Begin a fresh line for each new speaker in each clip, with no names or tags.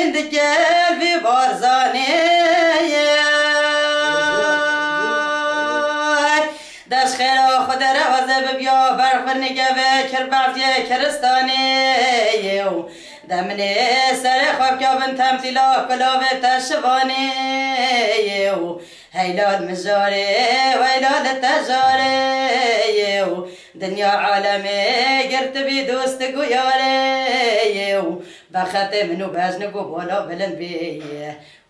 شندكل في بارزاني داش خير خود روزه بیا برخور نگه کربعضی کرستانی دمنی سر خواب که بن تمثیلا کلاوه تشوانی هیلال مجاری ویلال تجاری دنیا عالمی گرت بی دوست گویاری بخط منو بجنگو بالا بلند بی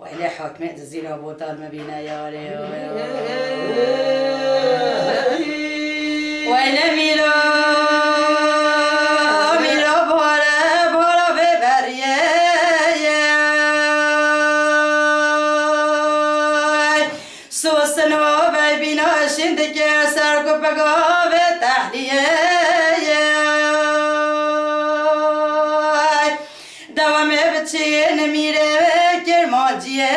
ویلی حکمت زیرا بوتال مبینه یاری ویلی میلا شندك سرق بقابة تحلية دوام بتشين ميرة كرمانجية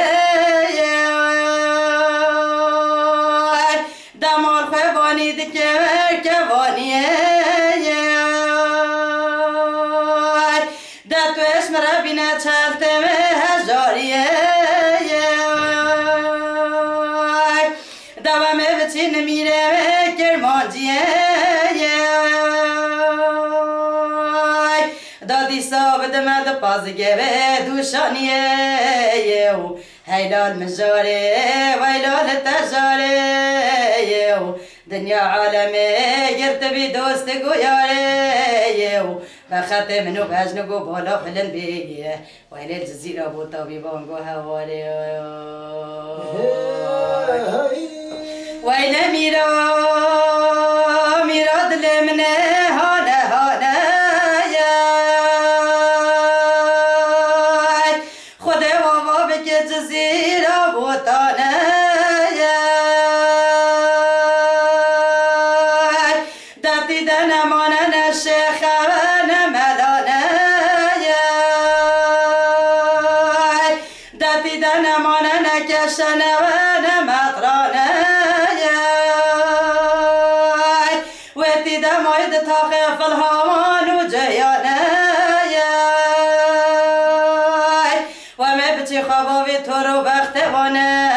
دمال خواني دكر كوانية داتو اسم ربنا تشالتم هجارية دوام بتشين ميرة كرمانجية دادی صابت مد پازگه به دوشانیه هیلال مجاره ویلال تجاره دنیا عالمه گرت بی دوست گویاره بخط منو بجنگو بالا بلند بیه ویل جزیره بوتا بی بانگو هواره ویل میرا دل منه هانه هانه خود بابا بگه جزیره بوتانه داتی دنمانه نشخه نملانه داتی دنمانه نکشنه و نمطرانه وقتی دماید تاخف الهوان و جیانه و مبتی خواباوی تو رو بختوانه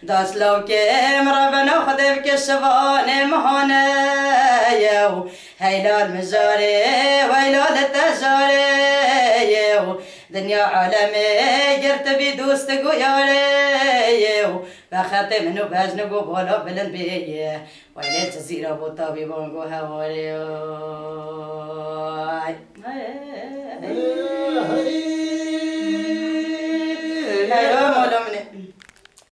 داست لو که امربنا خده بکشوانه مهانه هیلال مجاره ویلال تجاره دنیا عالمه گرت بی دوست گویاره بخط منو بجنگو بالا بلند بیه ویلی جزیره بوتا بی بانگو هواره